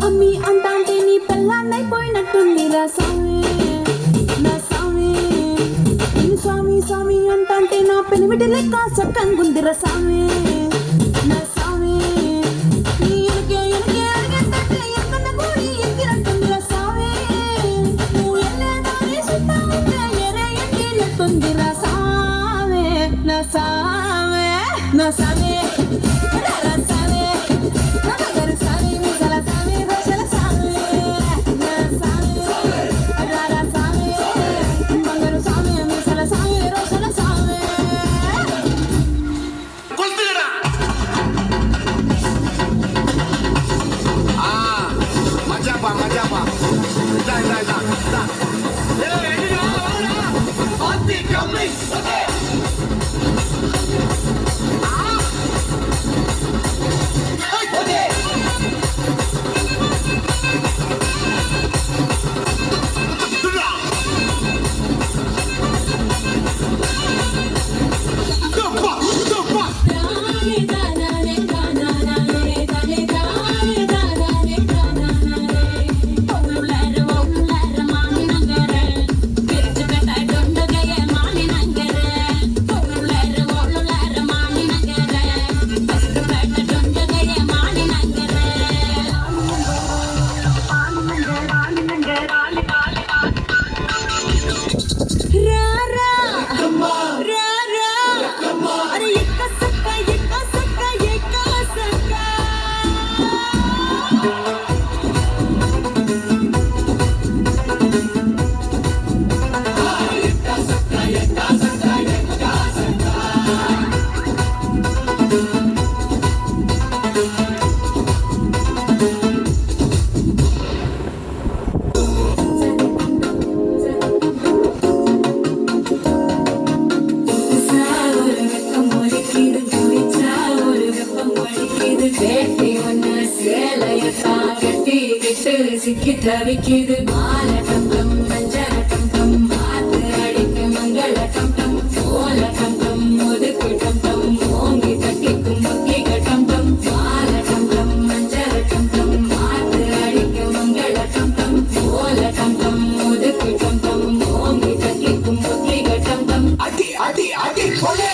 అమ్మి అంటాంటే నీ పెళ్ళాన్నైపోయినట్టుందిరా సామి నా సామి నిన్ను స్వామి స్వామి అంటాంటే నా పెనిమిటి లెక్క సక్కంగుందిరా సామి నా సామి నీ ఎనకే ఎనకే అడిగేటట్టే ఎక్కన్న కూడి ఎక్కినట్టుందిరా సామి నువ్వు ఎల్లేదారి సుత్తా ఉంటే ఎరే ఎక్కినట్టుందిరా సామి నా సామి నా సామి சிக்கி தவிக்குது மாலட்டம் டம் மஞ்சளட்டம் டம் மாத்து அடிக்கு மங்களட்டம் டம் ஓலட்டம் டம் முதுக்கு டம் டம் ஓங்கி தட்டிக்கும் முக்கி கட்டம் டம் மாலட்டம் டம் மஞ்சளட்டம் டம் மாத்து அடிக்கு மங்களட்டம் டம் ஓலட்டம் டம் முதுக்கு டம் டம் ஓங்கி தட்டிக்கும் முக்கி கட்டம் டம் அடி அடி அடி கொலே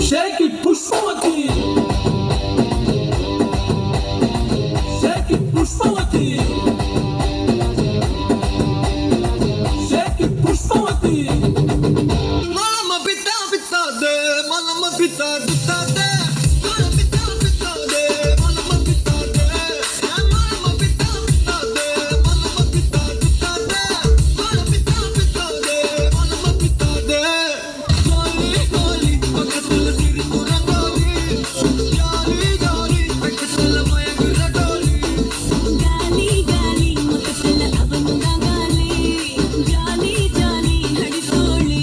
Shake it, Pushpavati. Shake it, Pushpavati. Shake it, Pushpavati. Mama pita pita de, mama pita pita de. Mama pita pita de, mama pita de. Mama pita pita de, mama pita pita de. Mama pita pita de, mama pita de. Goli goli, pakatul siri purangoli. Jali jali, pakatul maya gurradoli. గాలి గాలి ముతకల అవనుగా గాలి జాలి జాలి హడితోళి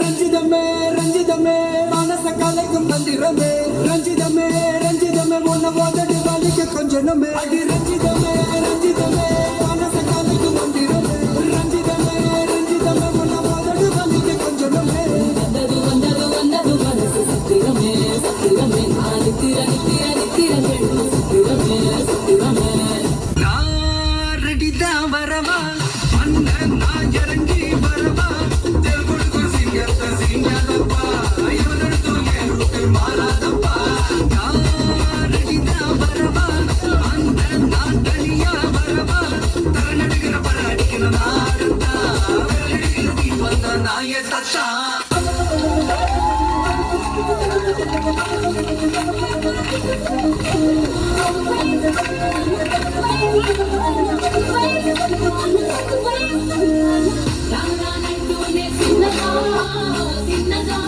ரஞ்சிதமே ரஞ்சிதமே மனச கலைக்கும் மந்திரமே ரஞ்சிதமே ரஞ்சிதமே உன்னை ஓதடி வலிக்க கொஞ்சனமே அடி ரஞ்சிதமே ரஞ்சிதமே மனச கலைக்கும் மந்திரமே ரஞ்சிதமே ரஞ்சிதமே உன்னை ஓதடி வலிக்க கொஞ்சனமே வந்தது வந்தது வந்தது மனசு சத்திரமே சத்திரமே நான் நித்திர நித்திர நித்திர சத்திரமே சத்திரமே நான் ரெடிதான் வரவா அண்ணன் நான் இறங்கி வரவா தெல் கொடுக்கும் சிங்கத்தை சிங்கதப்பா ஐயோ நடுத்தும் எனக்கு மாறாதப்பா நான் ரெடிதான் வரவா அண்ணன் நான் தனியா வரவா தரநடுக்கிற பட அடிக்கிற நாடுதா அடிக்கிற நீ வந்த நாய தத்தா రామనానంటూనే చిన్నగా చిన్నగా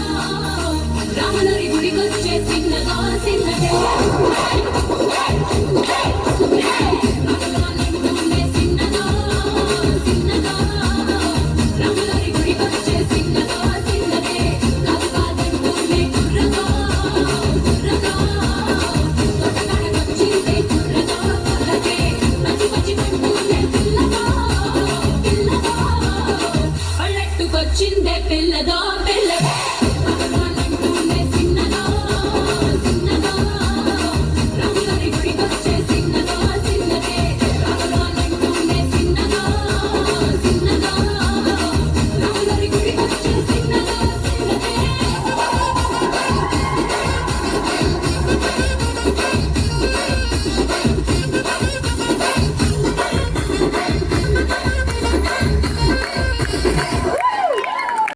రామనరి గుడికొచ్చే చిన్నగా చిన్నగా